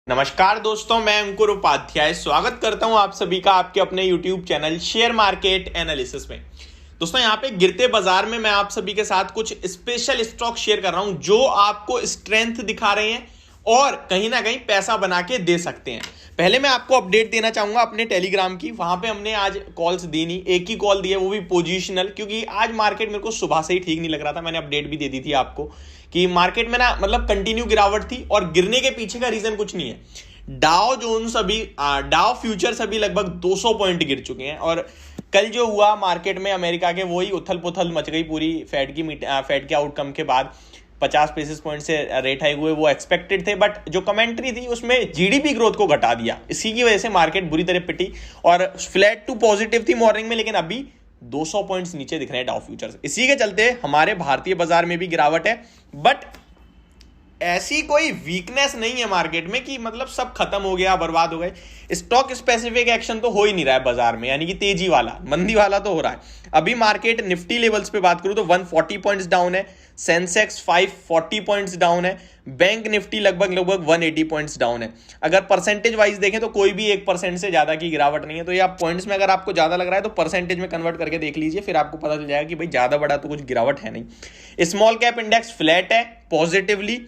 नमस्कार दोस्तों, मैं अंकुर उपाध्याय स्वागत करता हूं आप सभी का आपके अपने YouTube channel share market analysis में। दोस्तों, यहां पे गिरते बाजार में मैं आप सभी के साथ कुछ स्पेशल स्टॉक शेयर कर रहा हूं जो आपको स्ट्रेंथ दिखा रहे हैं और कहीं ना कहीं पैसा बना के दे सकते हैं। पहले मैं आपको अपडेट देना चाहूंगा अपने टेलीग्राम की। वहां पे हमने आज कॉल्स दी नहीं, एक ही कॉल दी है, वो भी पोजिशनल, क्योंकि आज मार्केट मेरे को सुबह से ही ठीक नहीं लग रहा था। मैंने अपडेट भी दे दी थी आपको कि मार्केट में ना मतलब कंटिन्यू गिरावट थी और गिरने के पीछे का रीजन कुछ नहीं है। डाउ जोन्स अभी डाउ फ्यूचर्स अभी लगभग 200 पॉइंट गिर चुके हैं और कल जो हुआ मार्केट में अमेरिका के वही उथल पुथल मच गई पूरी। फेड के आउटकम के बाद 50 बेसिस पॉइंट से रेट हाइक हुए, वो एक्सपेक्टेड थे, बट जो कमेंट्री थी उसमें जीडीपी ग्रोथ को घटा दिया। इसी की वजह से मार्केट बुरी तरह पिटी और फ्लैट टू पॉजिटिव थी मॉर्निंग में, लेकिन अभी 200 पॉइंट्स नीचे दिख रहे हैं डाउ फ्यूचर्स। इसी के चलते हमारे भारतीय बाजार में भी गिरावट है, बट ऐसी कोई वीकनेस नहीं है मार्केट में कि मतलब सब खत्म हो गया, बर्बाद हो गए। स्टॉक स्पेसिफिक एक्शन तो हो ही नहीं रहा है बाजार में, यानी कि तेजी वाला, मंदी वाला तो हो रहा है। अभी मार्केट निफ्टी लेवल्स पे बात करूं तो 140 पॉइंट्स डाउन है, सेंसेक्स 540 पॉइंट्स डाउन है, बैंक निफ्टी लगभग 180 पॉइंट्स डाउन है। अगर परसेंटेज वाइज देखें तो कोई भी 1% से ज्यादा की गिरावट नहीं है। तो ये आप पॉइंट्स में अगर आपको ज्यादा लग रहा है तो परसेंटेज में कन्वर्ट करके देख लीजिए, फिर आपको पता चल जाएगा कि भाई ज्यादा बड़ा तो कुछ गिरावट है नहीं। स्मॉल कैप इंडेक्स फ्लैट है पॉजिटिवली,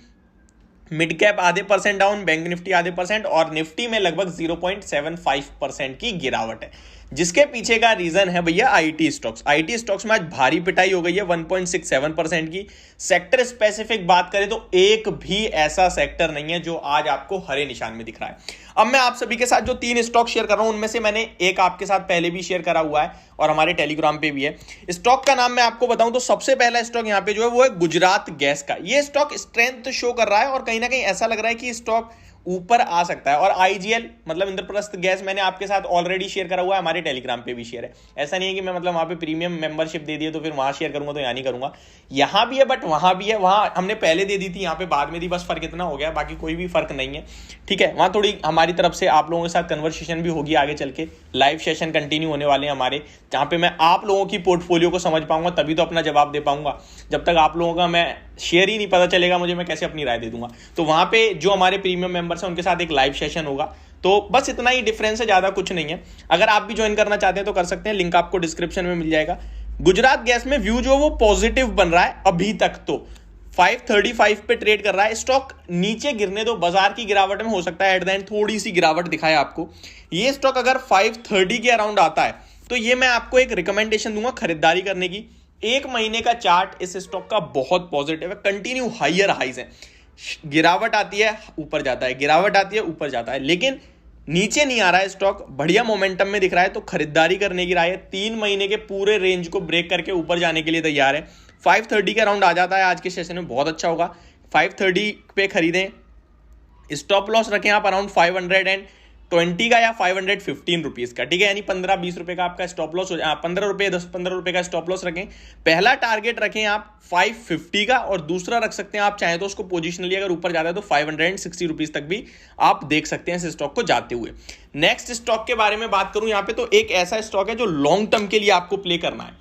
मिड कैप आधे परसेंट डाउन, बैंक निफ्टी आधे परसेंट और निफ्टी में लगभग 0.75% की गिरावट है। जिसके पीछे का रीजन है भैया आईटी स्टॉक्स। आईटी स्टॉक्स में आज भारी पिटाई हो गई है 1.67% की। सेक्टर स्पेसिफिक बात करें तो एक भी ऐसा सेक्टर नहीं है जो आज आपको हरे निशान में दिख रहा है। अब मैं आप सभी के साथ जो 3 स्टॉक शेयर कर रहा हूं उनमें से मैंने एक आपके साथ पहले भी शेयर करा हुआ है और हमारे टेलीग्राम पे भी है। स्टॉक का नाम मैं आपको बताऊं तो सबसे पहला स्टॉक यहां पे जो है वो है गुजरात गैस का। ये स्टॉक स्ट्रेंथ शो कर रहा है और कहीं ना कहीं ऐसा लग रहा है कि स्टॉक ऊपर आ सकता है। और आईजीएल मतलब इंद्रप्रस्थ गैस मैंने आपके साथ ऑलरेडी शेयर करा हुआ है, हमारे टेलीग्राम पे भी शेयर है। ऐसा नहीं है कि मैं मतलब वहां पे प्रीमियम मेंबरशिप दे दिए तो फिर वहां शेयर करूंगा, तो यहां नहीं करूंगा। यहां भी है बट वहां भी है, वहां हमने पहले दे दी थी, यहां पे बाद में दी, बस फर्क इतना हो गया, बाकी कोई भी फर्क नहीं है। ठीक है, वहां थोड़ी हमारी तरफ से आप लोगों के साथ कन्वर्सेशन भी होगी आगे चल के। लाइव सेशन कंटिन्यू होने वाले हैं हमारे, जहां पे मैं आप लोगों की पोर्टफोलियो को समझ पाऊंगा, तभी तो अपना जवाब दे पाऊंगा। जब तक आप लोगों का मैं शेयर ही नहीं पता चलेगा मुझे, मैं कैसे अपनी राय दे दूंगा। तो वहां पे जो हमारे प्रीमियम मेंबर्स हैं उनके साथ एक लाइव सेशन होगा। तो बस इतना ही डिफरेंस है, ज्यादा कुछ नहीं है। अगर आप भी ज्वाइन करना चाहते हैं तो कर सकते हैं, लिंक आपको डिस्क्रिप्शन में मिल जाएगा। गुजरात गैस में व्यू जो वो पॉजिटिव बन रहा है अभी तक, तो 535 पे ट्रेड कर रहा है। स्टॉक नीचे गिरने दो, बाजार की गिरावट में हो सकता है एट द एंड थोड़ी सी गिरावट दिखाए आपको। ये स्टॉक अगर 530 के अराउंड आता है तो ये मैं आपको एक रिकमेंडेशन दूंगा खरीदारी करने की। एक महीने का चार्ट इस स्टॉक का बहुत पॉजिटिव है, कंटिन्यू हायर हाइज है। गिरावट आती है ऊपर जाता है, गिरावट आती है ऊपर जाता है, लेकिन नीचे नहीं आ रहा है स्टॉक, बढ़िया मोमेंटम में दिख रहा है। तो खरीदारी करने की राय है। 3 महीने के पूरे रेंज को ब्रेक करके ऊपर जाने के लिए तैयार है। 530 के अराउंड आ जाता है आज के सेशन में, बहुत अच्छा होगा। 530 पे खरीदें। स्टॉप लॉस रखें आप अराउंड 520 का या 515 रुपीज का, ठीक है, यानी 15-20 रुपए का आपका स्टॉप लॉस हो जाए। 15 रुपए 10-15 रुपए का स्टॉप लॉस रखें। पहला टारगेट रखें आप 550 का और दूसरा रख सकते हैं आप चाहें तो उसको पोजिशनली अगर ऊपर जाता है तो 560 रुपीज तक भी आप देख सकते हैं इस स्टॉक को जाते हुए। नेक्स्ट स्टॉक के बारे में बात करूं यहां पे, तो एक ऐसा स्टॉक है जो लॉन्ग टर्म के लिए आपको प्ले करना है।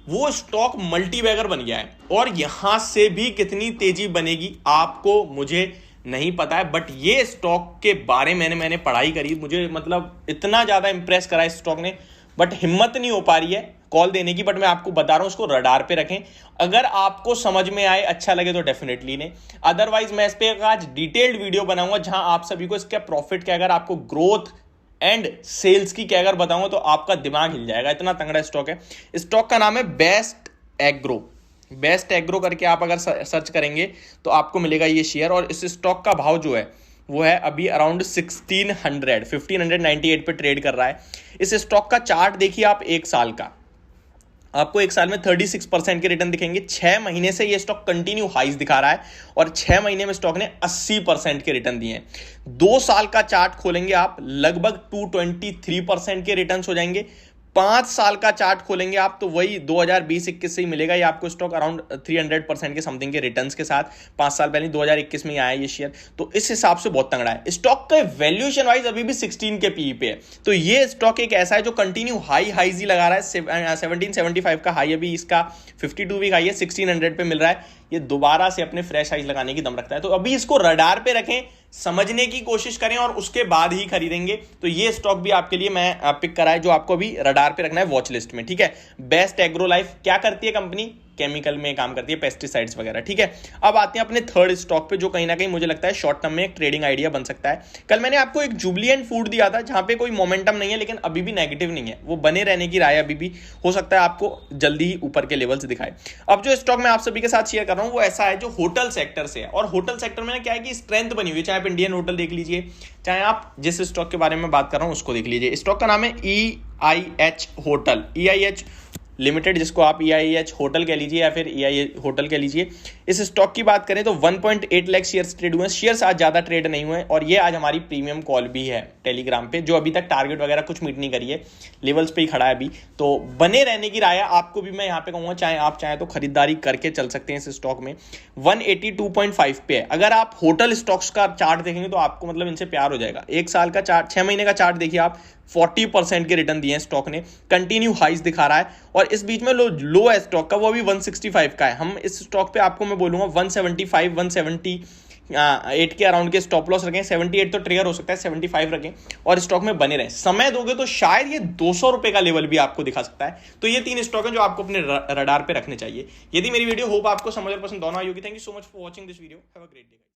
वो स्टॉक मल्टीबैगर बन गया है और यहां से भी कितनी तेजी बनेगी आपको मुझे नहीं पता है, बट ये स्टॉक के बारे में मैंने पढ़ाई करी, मुझे मतलब इतना ज्यादा इंप्रेस करा इस स्टॉक ने, बट हिम्मत नहीं हो पा रही है कॉल देने की। बट मैं आपको बता रहा हूं उसको रडार पे रखें, अगर आपको समझ में आए अच्छा लगे तो डेफिनेटली ने, अदरवाइज मैं इस पे आज डिटेल्ड वीडियो बनाऊंगा जहां आप सभी को इसका प्रॉफिट क्या, अगर आपको ग्रोथ एंड सेल्स की क्या अगर बताऊंगा तो आपका दिमाग हिल जाएगा, इतना तंगड़ा स्टॉक है। स्टॉक का नाम है बेस्ट एग्रो। बेस्ट एग्रो करके आप अगर सर्च करेंगे तो आपको मिलेगा ये शेयर। और इस स्टॉक का भाव जो है वो है अभी अराउंड 1598 पे ट्रेड कर रहा है। इस स्टॉक का चार्ट देखिए आप, एक साल का, आपको एक साल में 36% के रिटर्न दिखेंगे। 6 महीने से ये स्टॉक कंटिन्यू हाइज दिखा रहा है और 6 महीने में स्टॉक ने 80% के रिटर्न दिए हैं। 2 साल का चार्ट खोलेंगे आप, लगभग 223% के रिटर्न हो जाएंगे। 5 साल का चार्ट खोलेंगे आप तो वही 2020-21 से ही मिलेगा ये आपको स्टॉक, अराउंड 300% के समथिंग के रिटर्न्स के साथ। 5 साल पहले 2021 में ही आया ये शेयर, तो इस हिसाब से बहुत तगड़ा है। स्टॉक का वैल्यूएशन वाइज अभी भी 16 के पीई पे है। तो ये स्टॉक एक ऐसा है जो कंटिन्यू हाईज ही लगा रहा है। 1775 का हाई, अभी इसका 52 वीक हाई है, 1600 पे मिल रहा है। ये दोबारा से अपने फ्रेश हाइज लगाने की दम रखता है। तो अभी इसको रडार पे रखें, समझने की कोशिश करें और उसके बाद ही खरीदेंगे। तो ये स्टॉक भी आपके लिए मैं पिक करा है जो आपको अभी रडार पे रखना है वॉच लिस्ट में, ठीक है। बेस्ट एग्रो लाइफ क्या करती है कंपनी? केमिकल में काम करती है, पेस्टिसाइड्स वगैरह, ठीक है। अब आते हैं अपने थर्ड स्टॉक पे जो कहीं ना कहीं मुझे लगता है शॉर्ट टर्म में एक ट्रेडिंग आइडिया बन सकता है। कल मैंने आपको एक जुबिलिएंट फूड दिया था जहां पे कोई मोमेंटम नहीं है लेकिन अभी भी नेगेटिव नहीं है, वो बने रहने की राय अभी भी, हो सकता है आपको जल्दी ही ऊपर के लेवल्स दिखाए। अब जो स्टॉक मैं आप सभी के साथ शेयर कर रहा हूं वो ऐसा है जो होटल सेक्टर से है, और होटल सेक्टर में क्या है कि स्ट्रेंथ बनी हुई है, चाहे आप इंडियन होटल देख लीजिए, चाहे आप जिस स्टॉक के बारे में बात कर रहा हूं उसको देख लीजिए। स्टॉक का नाम है EIH होटल, EIH लिमिटेड, जिसको आप EIH होटल कह लीजिए या फिर EIH होटल कह लीजिए। इस स्टॉक की बात करें तो 1.8 लाख शेयर्स ट्रेड हुए हैं। शेयर्स आज ज्यादा ट्रेड नहीं हुए और ये आज हमारी प्रीमियम कॉल भी है टेलीग्राम पे, जो अभी तक टारगेट वगैरह कुछ मीट नहीं करी है, लेवल्स पे ही खड़ा है अभी। तो बने रहने की राय है, आपको भी मैं यहाँ पे कहूंगा चाहे आप चाहें तो खरीदारी करके चल सकते हैं इस स्टॉक में। 182.5 पे है। अगर आप होटल स्टॉक्स का चार्ट देखेंगे तो आपको मतलब इनसे प्यार हो जाएगा। एक साल का चार्ट, 6 महीने का चार्ट देखिए आप, 40% के रिटर्न दिए हैं स्टॉक ने, कंटिन्यू हाइस दिखा रहा है। और इस बीच में लो है स्टॉक का, वो अभी 165 का है। हम इस स्टॉक पे आपको मैं बोलूंगा 175 178 के अराउंड के स्टॉप लॉस रखें। 78 तो ट्रिगर हो सकता है, 75 रखें और स्टॉक में बने रहें। समय दोगे तो शायद ये 200 रुपए का लेवल भी आपको दिखा सकता है। तो ये 3 स्टॉक हैं जो आपको अपने रडार पे रखने चाहिए। यदि मेरी वीडियो होप आपको समझ और पसंद दोनों आई होगी। Thank you so much for watching this video. Have a great day.